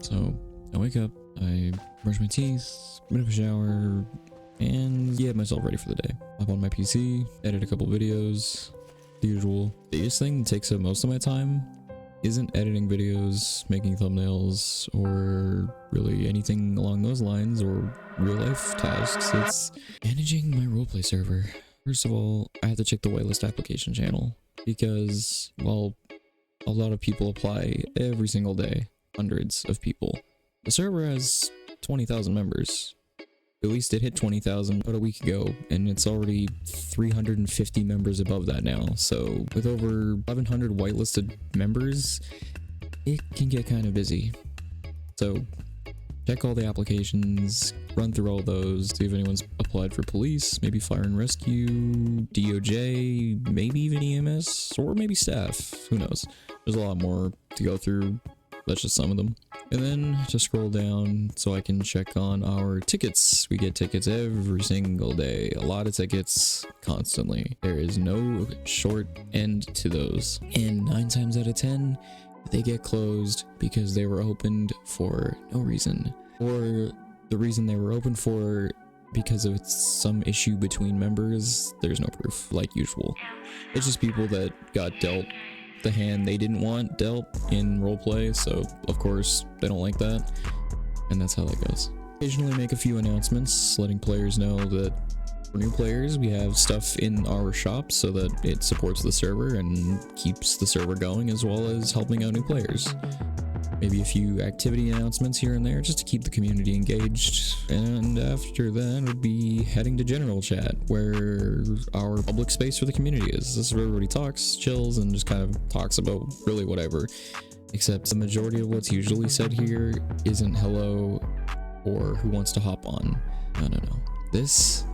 So I wake up, I brush my teeth, get up a shower, and get myself ready for the day. Hop on my PC, edit a couple videos, the usual. The biggest thing that takes up most of my time isn't editing videos, making thumbnails, or really anything along those lines, or real life tasks. It's managing my roleplay server. First of all, I have to check the whitelist application channel because, well, a lot of people apply every single day. Hundreds of people. The server has 20,000 members. At least it hit 20,000 about a week ago, and it's already 350 members above that now. So with over 1,100 whitelisted members, it can get kind of busy. So check all the applications, run through all those, see if anyone's applied for police, maybe fire and rescue, DOJ, maybe even EMS, or maybe staff. Who knows? There's a lot more to go through. That's just some of them. And then just scroll down so I can check on our tickets. We get tickets every single day. A lot of tickets constantly. There is no short end to those. And 9 times out of 10, they get closed because they were opened for no reason. Or the reason they were opened for because of some issue between members. There's no proof, like usual. It's just people that got dealt the hand they didn't want dealt in roleplay, so of course they don't like that, and that's how that goes. Occasionally make a few announcements letting players know that for new players we have stuff in our shop so that it supports the server and keeps the server going, as well as helping out new players. Maybe a few activity announcements here and there just to keep the community engaged. And after that would be heading to general chat, where our public space for the community is. This is where everybody talks, chills, and just kind of talks about really whatever. Except the majority of what's usually said here isn't hello or who wants to hop on. No. This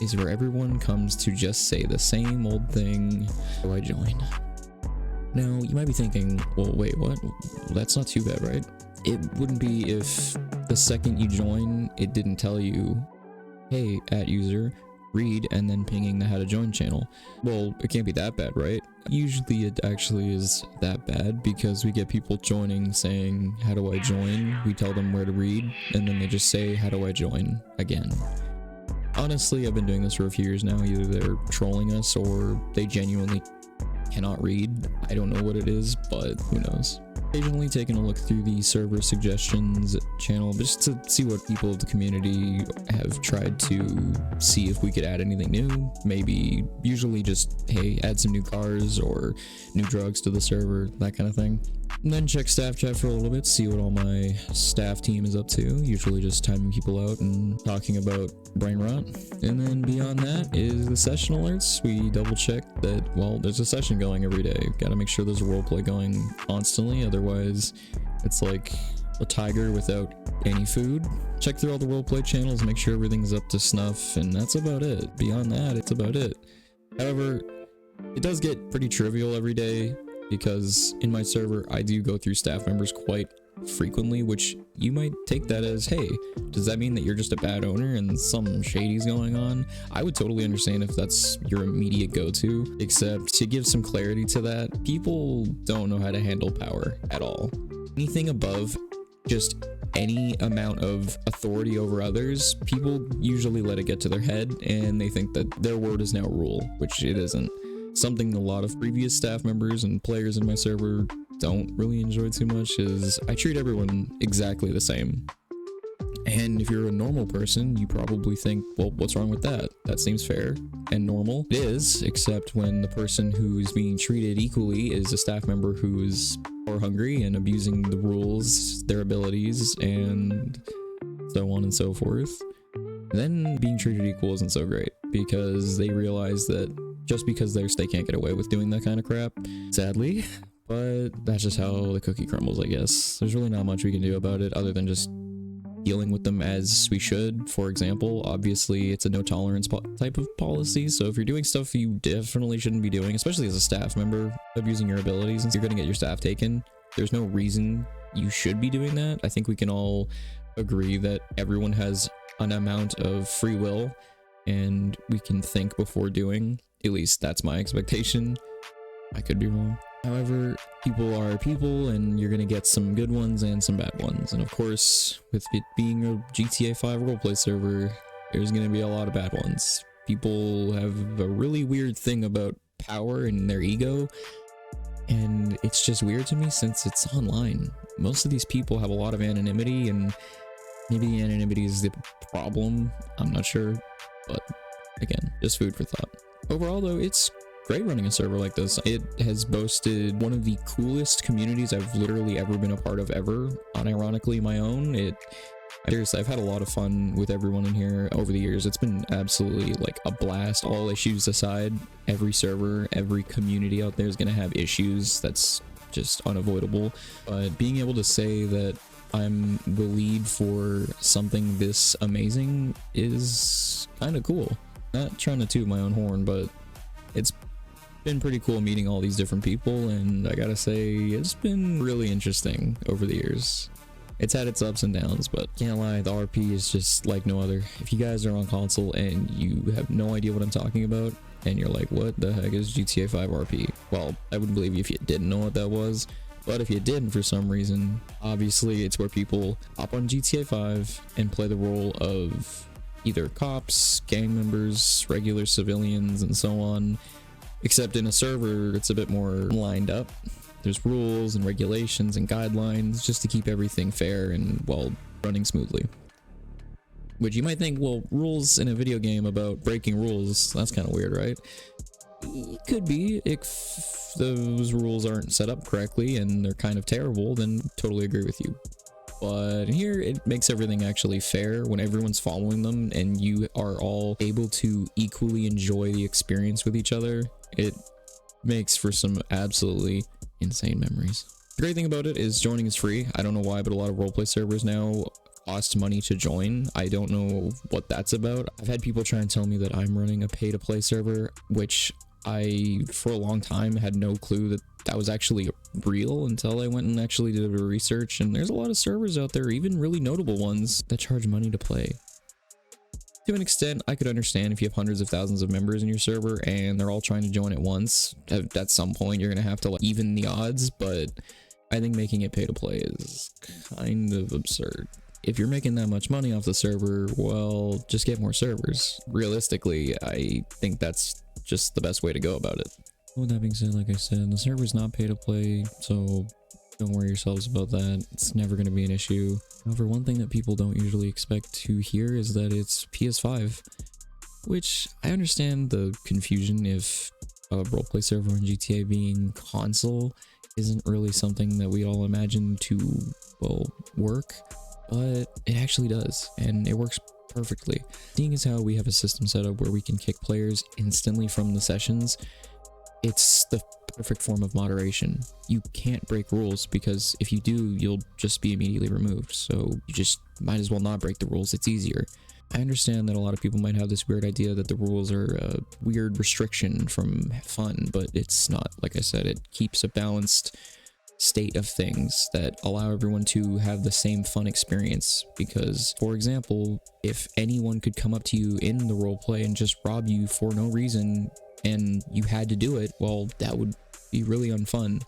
is where everyone comes to just say the same old thing. So I join. Now, you might be thinking, well, wait, what? That's not too bad, right? It wouldn't be if the second you join, it didn't tell you, hey, @user, read, and then pinging the how to join channel. Well, it can't be that bad, right? Usually it actually is that bad because we get people joining saying, how do I join? We tell them where to read, and then they just say, how do I join again? Honestly, I've been doing this for a few years now. Either they're trolling us or they genuinely cannot read. I don't know what it is, but who knows. Occasionally taking a look through the server suggestions channel just to see what people of the community have tried to see if we could add anything new. Maybe usually just, hey, add some new cars or new drugs to the server, that kind of thing. And then check staff chat for a little bit, see what all my staff team is up to. Usually just timing people out and talking about brain rot. And then beyond that is the session alerts. We double check that, well, there's a session going every day. Gotta make sure there's a roleplay going constantly, otherwise it's like a tiger without any food. Check through all the roleplay channels, make sure everything's up to snuff, and that's about it. Beyond that, it's about it. However, it does get pretty trivial every day, because in my server I do go through staff members quite frequently, which you might take that as, hey, does that mean that you're just a bad owner and some shady's going on? I would totally understand if that's your immediate go-to, except to give some clarity to that, people don't know how to handle power at all. Anything above just any amount of authority over others, people usually let it get to their head and they think that their word is now rule, which it isn't. Something a lot of previous staff members and players in my server don't really enjoy too much is I treat everyone exactly the same. And if you're a normal person, you probably think, well, what's wrong with that? That seems fair and normal. It is, except when the person who's being treated equally is a staff member who's power hungry and abusing the rules, their abilities, and so on and so forth. Then being treated equal isn't so great because they realize that just because they can't get away with doing that kind of crap, sadly. But that's just how the cookie crumbles, I guess. There's really not much we can do about it other than just dealing with them as we should. For example, obviously it's a no tolerance type of policy, so if you're doing stuff you definitely shouldn't be doing, especially as a staff member, abusing your abilities, and you're gonna get your staff taken, there's no reason you should be doing that. I think we can all agree that everyone has an amount of free will and we can think before doing. At least that's my expectation. I could be wrong. However, people are people, and you're gonna get some good ones and some bad ones. And of course, with it being a GTA 5 roleplay server, there's gonna be a lot of bad ones. People have a really weird thing about power and their ego, and it's just weird to me since it's online. Most of these people have a lot of anonymity, and maybe anonymity is the problem, I'm not sure, but again, just food for thought. Overall though, it's great running a server like this. It has boasted one of the coolest communities I've literally ever been a part of ever, unironically my own. Seriously, I've had a lot of fun with everyone in here over the years. It's been absolutely like a blast. All issues aside, every server, every community out there is going to have issues. That's just unavoidable. But being able to say that I'm the lead for something this amazing is kind of cool. Not trying to toot my own horn, but it's been pretty cool meeting all these different people, and I gotta say, it's been really interesting over the years. It's had its ups and downs, but can't lie, the RP is just like no other. If you guys are on console and you have no idea what I'm talking about, and you're like, what the heck is GTA 5 RP? Well, I wouldn't believe you if you didn't know what that was. But if you didn't for some reason, obviously it's where people hop on GTA 5 and play the role of either cops, gang members, regular civilians, and so on. Except in a server, it's a bit more lined up. There's rules and regulations and guidelines just to keep everything fair and, well, running smoothly. Which you might think, well, rules in a video game about breaking rules, that's kind of weird, right? It could be. If those rules aren't set up correctly and they're kind of terrible, then totally agree with you. But here, it makes everything actually fair when everyone's following them and you are all able to equally enjoy the experience with each other. It makes for some absolutely insane memories. The great thing about it is joining is free. I don't know why, but a lot of roleplay servers now cost money to join. I don't know what that's about. I've had people try and tell me that I'm running a pay-to-play server, which I, for a long time, had no clue that that was actually real until I went and actually did a bit of research. And there's a lot of servers out there, even really notable ones, that charge money to play. To an extent, I could understand if you have hundreds of thousands of members in your server and they're all trying to join at once. At some point, you're going to have to like even the odds, but I think making it pay to play is kind of absurd. If you're making that much money off the server, well, just get more servers. Realistically, I think that's just the best way to go about it. With that being said, like I said, the server's not pay to play, so don't worry yourselves about that. It's never going to be an issue. However, one thing that people don't usually expect to hear is that it's PS5, which I understand the confusion if a roleplay server in GTA being console isn't really something that we all imagine to, well, work, but it actually does, and it works perfectly. Seeing as how we have a system set up where we can kick players instantly from the sessions, it's the perfect form of moderation. You can't break rules, because if you do, you'll just be immediately removed, so you just might as well not break the rules. It's easier. I understand that a lot of people might have this weird idea that the rules are a weird restriction from fun, but it's not. Like I said, it keeps a balanced state of things that allow everyone to have the same fun experience. Because, for example, if anyone could come up to you in the roleplay and just rob you for no reason and you had to do it, well, that would be really unfun.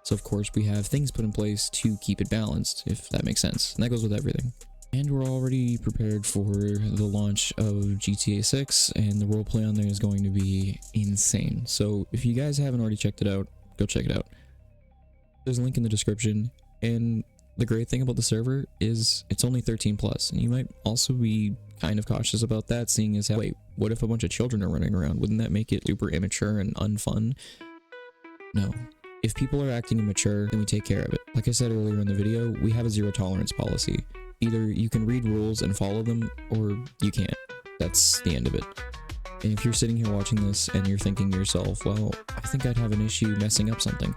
So of course we have things put in place to keep it balanced, if that makes sense. And that goes with everything. And we're already prepared for the launch of GTA 6, and the roleplay on there is going to be insane. So if you guys haven't already checked it out, go check it out. There's a link in the description, and the great thing about the server is it's only 13 plus, and you might also be kind of cautious about that, seeing as how, wait, what if a bunch of children are running around? Wouldn't that make it super immature and unfun? No. If people are acting immature, then we take care of it. Like I said earlier in the video, we have a zero tolerance policy. Either you can read rules and follow them, or you can't. That's the end of it. And if you're sitting here watching this and you're thinking to yourself, well, I think I'd have an issue messing up something,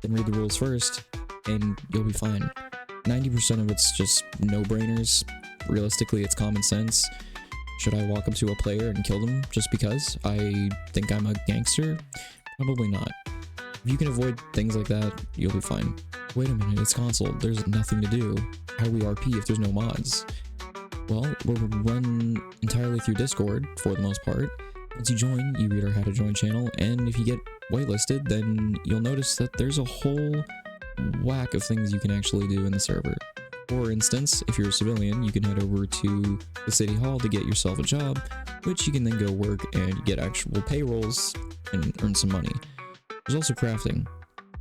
then read the rules first, and you'll be fine. 90% of it's just no-brainers. Realistically, it's common sense. Should I walk up to a player and kill them just because I think I'm a gangster? Probably not. If you can avoid things like that, you'll be fine. Wait a minute, it's console. There's nothing to do. How do we RP if there's no mods? Well, we're run entirely through Discord for the most part. Once you join, you read our how to join channel, and if you get whitelisted, then you'll notice that there's a whole whack of things you can actually do in the server. For instance, if you're a civilian, you can head over to the city hall to get yourself a job, which you can then go work and get actual payrolls and earn some money. There's also crafting.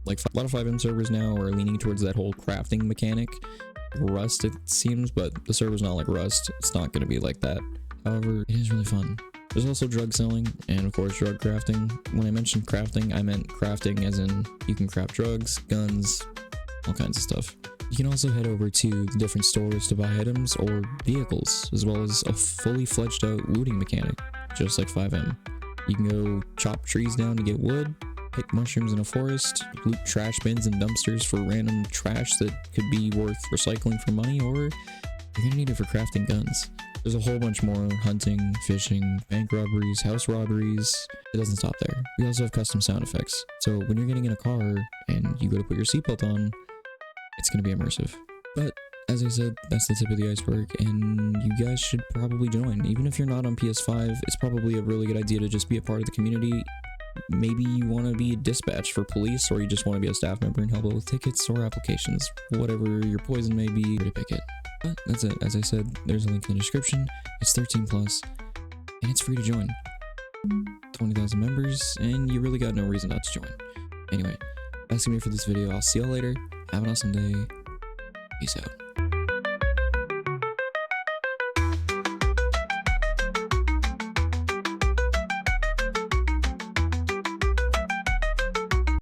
Like, a lot of fivem servers now are leaning towards that whole crafting mechanic. Rust, it seems, but the server's not like Rust. It's not going to be like that. However, it is really fun. There's also drug selling, and of course drug crafting. When I mentioned crafting, I meant crafting as in you can craft drugs, guns, all kinds of stuff. You can also head over to the different stores to buy items or vehicles, as well as a fully fledged out looting mechanic, just like fivem. You can go chop trees down to get wood, pick mushrooms in a forest, loot trash bins and dumpsters for random trash that could be worth recycling for money, or you're gonna need it for crafting guns. There's a whole bunch more: hunting, fishing, bank robberies, house robberies. It doesn't stop there. We also have custom sound effects. So when you're getting in a car and you go to put your seatbelt on, it's going to be immersive. But as I said, that's the tip of the iceberg, and you guys should probably join. Even if you're not on PS5, it's probably a really good idea to just be a part of the community. Maybe you want to be a dispatch for police, or you just want to be a staff member and help out with tickets or applications. Whatever your poison may be, to pick it. But that's it. As I said, there's a link in the description. It's 13+, and it's free to join. 20,000 members, and you really got no reason not to join. Anyway, that's gonna be it for this video. I'll see y'all later. Have an awesome day. Peace out.